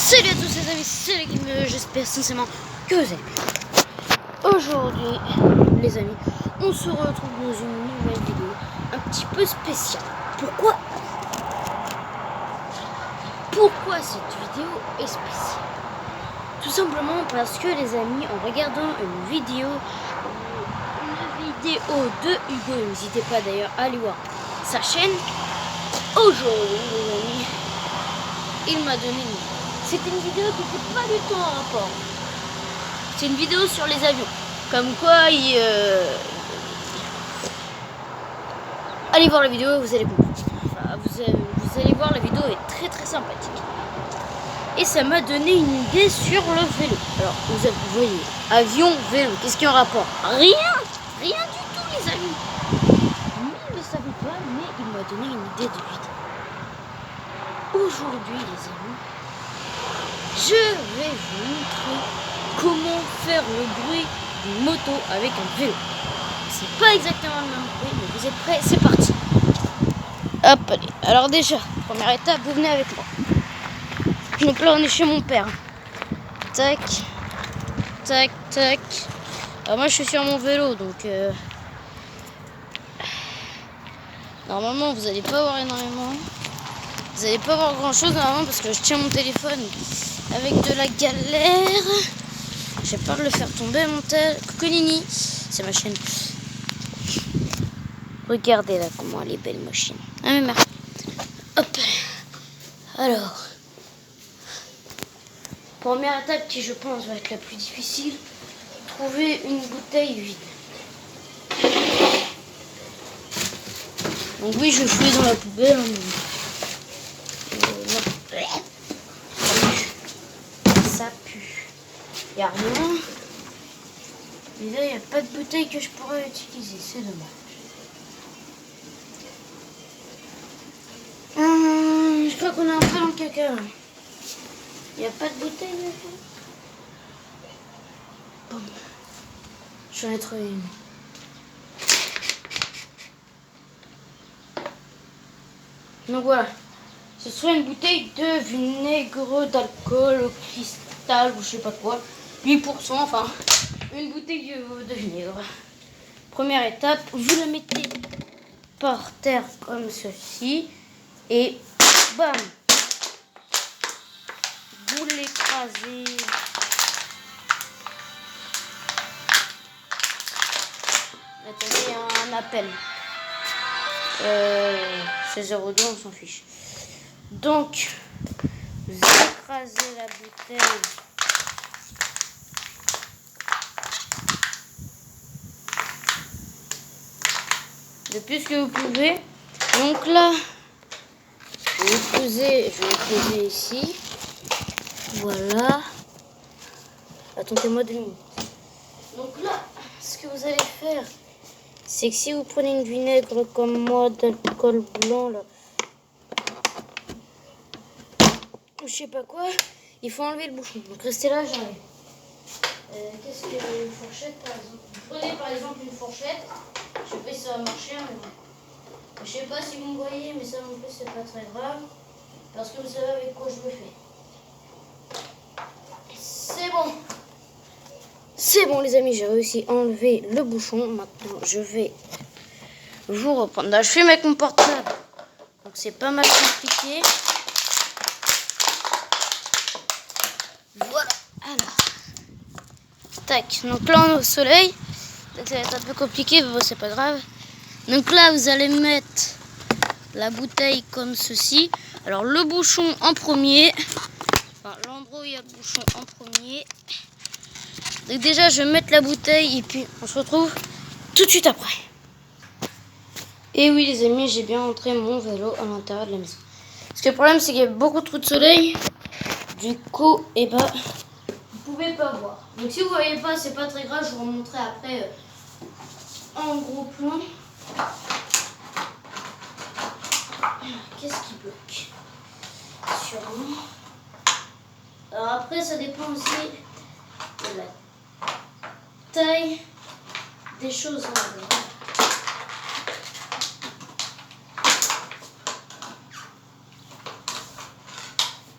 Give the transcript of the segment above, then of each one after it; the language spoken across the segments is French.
Salut à tous les amis, c'est l'équipe, j'espère sincèrement que vous allez bien. Aujourd'hui, les amis, on se retrouve dans une nouvelle vidéo un petit peu spéciale. Pourquoi cette vidéo est spéciale? Tout simplement parce que les amis, en regardant une vidéo de Hugo, n'hésitez pas d'ailleurs à aller voir sa chaîne. Aujourd'hui, les amis, il m'a donné une idée. C'était une vidéo qui n'était pas du tout en rapport. C'est une vidéo sur les avions. Comme quoi, allez voir la vidéo, vous allez comprendre. Enfin, vous allez voir, la vidéo est très très sympathique. Et ça m'a donné une idée sur le vélo. Alors, vous voyez, avion, vélo, qu'est-ce qui est en rapport? Rien du tout, les amis. Lui, il ne le savait pas, mais il m'a donné une idée de vidéo. Aujourd'hui, les amis, je vais vous montrer comment faire le bruit d'une moto avec un vélo. C'est pas exactement le même bruit, mais vous êtes prêts? C'est parti. Hop, allez. Alors déjà, première étape, vous venez avec moi. Donc là, on est chez mon père. Tac, tac, tac. Alors moi, je suis sur mon vélo, donc normalement, vous n'allez pas voir énormément. Vous n'allez pas voir grand chose normalement parce que je tiens mon téléphone avec de la galère. J'ai peur de le faire tomber, mon tel. Cocolini, c'est ma chaîne. Regardez là comment elle est belle, ma chaîne. Ah mais merde. Hop. Alors, première étape qui je pense va être la plus difficile, trouver une bouteille vide. Donc oui, je fouille dans la poubelle. Ça pue. Il n'y a rien. Mais là, il n'y a pas de bouteille que je pourrais utiliser. C'est dommage. Je crois qu'on est un peu dans le caca. Il n'y a pas de bouteille là. Bon. J'en ai trouvé une. Donc voilà. Ce serait une bouteille de vinaigre d'alcool au cristal ou je sais pas quoi. 8%, enfin, une bouteille de vinaigre. Première étape, vous la mettez par terre comme ceci. Et bam! Vous l'écrasez. Attendez, il y a un appel. C'est 02, on s'en fiche. Donc, vous écrasez la bouteille. Le plus que vous pouvez. Donc là, je vais poser ici. Voilà. Attendez-moi 2 minutes. Donc là, ce que vous allez faire, c'est que si vous prenez une vinaigre comme moi, d'alcool blanc, là, je sais pas quoi, il faut enlever le bouchon. Donc restez là, j'arrive. Qu'est-ce que une fourchette, par exemple? Vous prenez par exemple une fourchette. Je sais pas si ça va marcher, mais bon. Je sais pas si vous me voyez, mais ça non plus c'est pas très grave. Parce que vous savez avec quoi je le fais. C'est bon. C'est bon les amis, j'ai réussi à enlever le bouchon. Maintenant je vais vous reprendre. Là, je filme avec mon portable. Donc c'est pas mal compliqué. Voilà. Alors. Tac. Donc là on est au soleil. Donc ça va être un peu compliqué, mais bon c'est pas grave. Donc là vous allez mettre la bouteille comme ceci. Alors le bouchon en premier. Enfin l'endroit où il y a le bouchon en premier. Donc déjà je vais mettre la bouteille et puis on se retrouve tout de suite après. Et oui les amis, j'ai bien rentré mon vélo à l'intérieur de la maison. Parce que le problème c'est qu'il y a beaucoup trop de soleil. Du coup, et bah vous pouvez pas voir. Donc si vous voyez pas, c'est pas très grave, je vous remontrerai après en gros plan. Qu'est-ce qui bloque? Sûrement. Alors après ça dépend aussi de la taille des choses en vrai.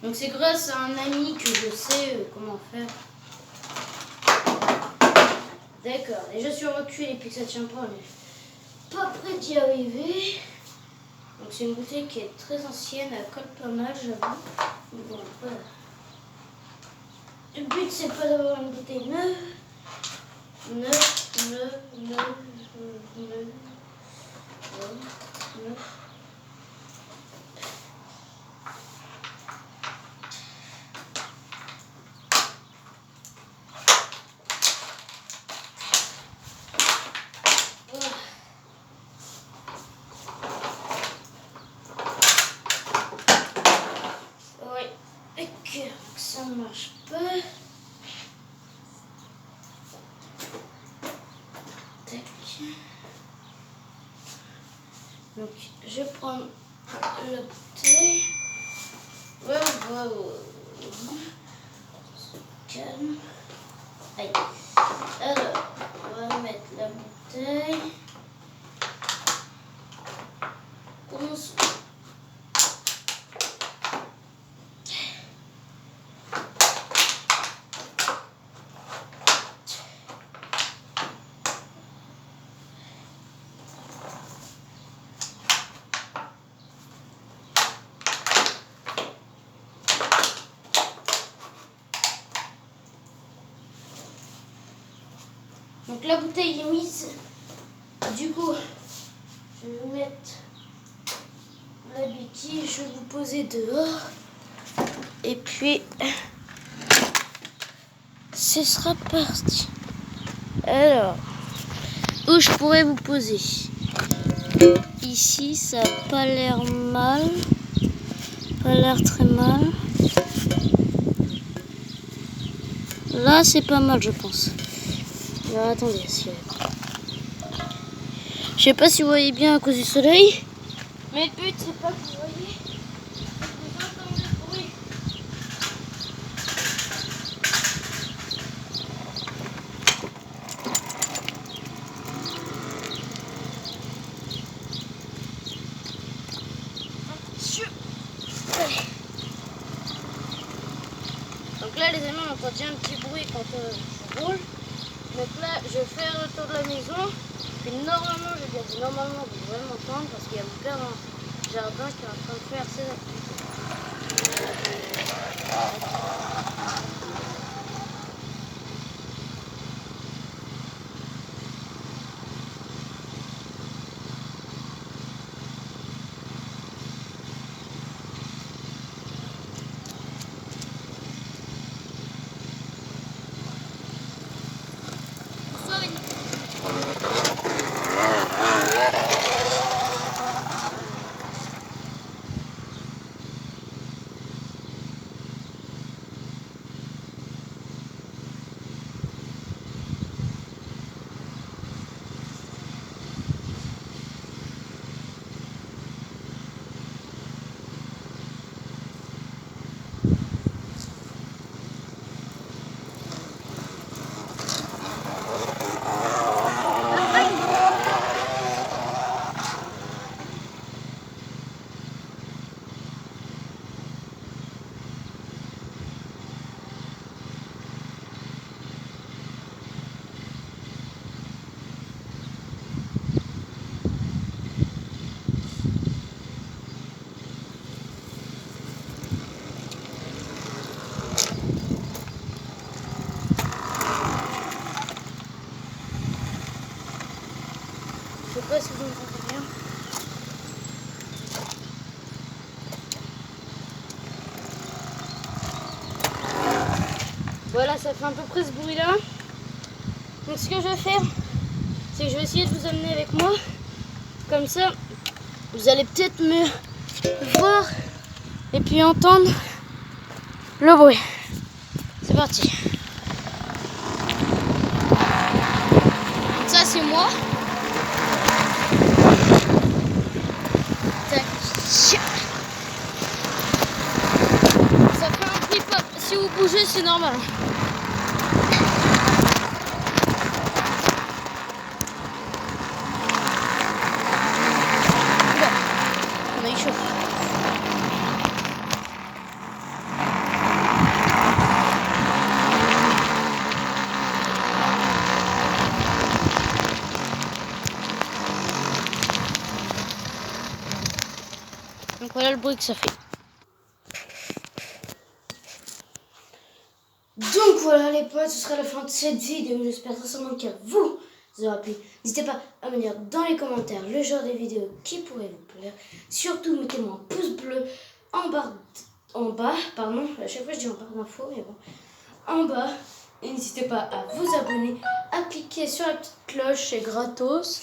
Donc c'est grâce à un ami que je sais comment faire. D'accord, déjà sur recul et puis que ça tient pas, on est pas prêt d'y arriver. Donc c'est une bouteille qui est très ancienne, elle colle pas mal, j'avoue. Bon, voilà. Le but c'est pas d'avoir une bouteille neuve. Neuve. Ouais, et que ça ne marche pas. Tac. Donc je prends la bouteille. Wow. Calme. Aïe. Alors, on va mettre la bouteille. Commence. Donc la bouteille est mise. Du coup, je vais vous mettre la béquille, je vais vous poser dehors. Et puis, ce sera parti. Alors, où je pourrais vous poser? Ici, ça n'a pas l'air mal. Pas l'air très mal. Là, c'est pas mal, je pense. Alors, attendez, je sais pas si vous voyez bien à cause du soleil. Mais le but, c'est pas que vous voyez. Vous entendez le bruit. Donc là, les amis, on entend bien un petit bruit quand je roule. Donc là, je vais faire le tour de la maison. Puis normalement, je vais dire normalement, vous devez m'entendre parce qu'il y a mon père dans le jardin qui est en train de faire ses activités. Je sais pas si vous entendez bien. Voilà, ça fait à peu près ce bruit là. Donc ce que je vais faire, c'est que je vais essayer de vous amener avec moi. Comme ça, vous allez peut-être me voir et puis entendre le bruit. C'est parti. Donc ça c'est moi. Tac. Ça fait un bruit pop. Si vous bougez, c'est normal. On a eu chaud. le bruit que ça fait. Donc voilà les potes, ce sera la fin de cette vidéo. J'espère sincèrement qu'elle vous aura plu. N'hésitez pas à me dire dans les commentaires le genre de vidéo qui pourrait vous plaire. Surtout mettez-moi un pouce bleu en bas, pardon, à chaque fois je dis en barre d'infos, mais bon, en bas. Et n'hésitez pas à vous abonner, à cliquer sur la petite cloche, c'est gratos.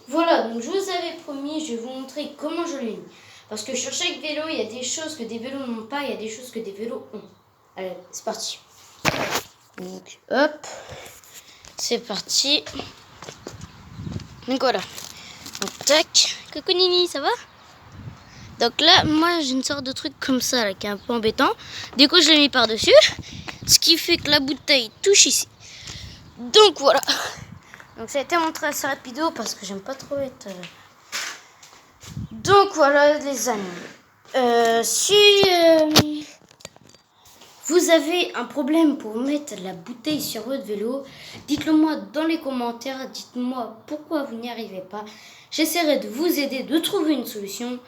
Voilà, donc je vous avais promis, je vais vous montrer comment je l'ai mis. Parce que sur chaque vélo, il y a des choses que des vélos n'ont pas, il y a des choses que des vélos ont. Allez, c'est parti. Donc, hop, c'est parti. Donc voilà. Donc, tac. Coucou Nini, ça va? Donc là, moi, j'ai une sorte de truc comme ça, là, qui est un peu embêtant. Du coup, je l'ai mis par-dessus. Ce qui fait que la bouteille touche ici. Donc voilà. Donc ça a été montré assez rapido parce que j'aime pas trop être... Donc voilà les amis. Si vous avez un problème pour mettre la bouteille sur votre vélo, dites-le moi dans les commentaires. Dites-moi pourquoi vous n'y arrivez pas. J'essaierai de vous aider, de trouver une solution.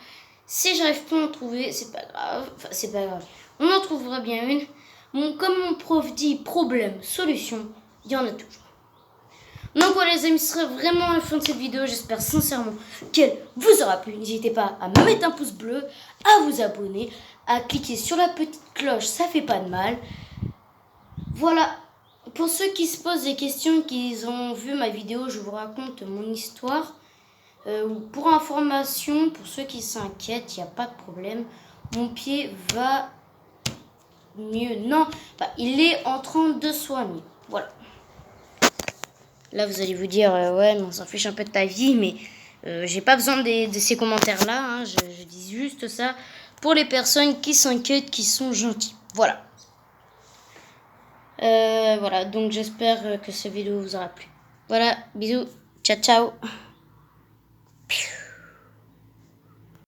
Si j'arrive pas à en trouver, c'est pas grave. Enfin, c'est pas grave. On en trouvera bien une. Bon, comme mon prof dit, problème, solution, il y en a toujours. Donc voilà les amis, ce sera vraiment la fin de cette vidéo. J'espère sincèrement qu'elle vous aura plu. N'hésitez pas à me mettre un pouce bleu, à vous abonner, à cliquer sur la petite cloche, ça fait pas de mal. Voilà, pour ceux qui se posent des questions, qui ont vu ma vidéo, je vous raconte mon histoire. Pour information, pour ceux qui s'inquiètent, il n'y a pas de problème. Mon pied va mieux. Non, bah, il est en train de soigner. Voilà. Là, vous allez vous dire, ouais, mais on s'en fiche un peu de ta vie, mais j'ai pas besoin de ces commentaires-là. Hein, je dis juste ça pour les personnes qui s'inquiètent, qui sont gentilles. Voilà. Voilà, donc j'espère que cette vidéo vous aura plu. Voilà, bisous, ciao, ciao.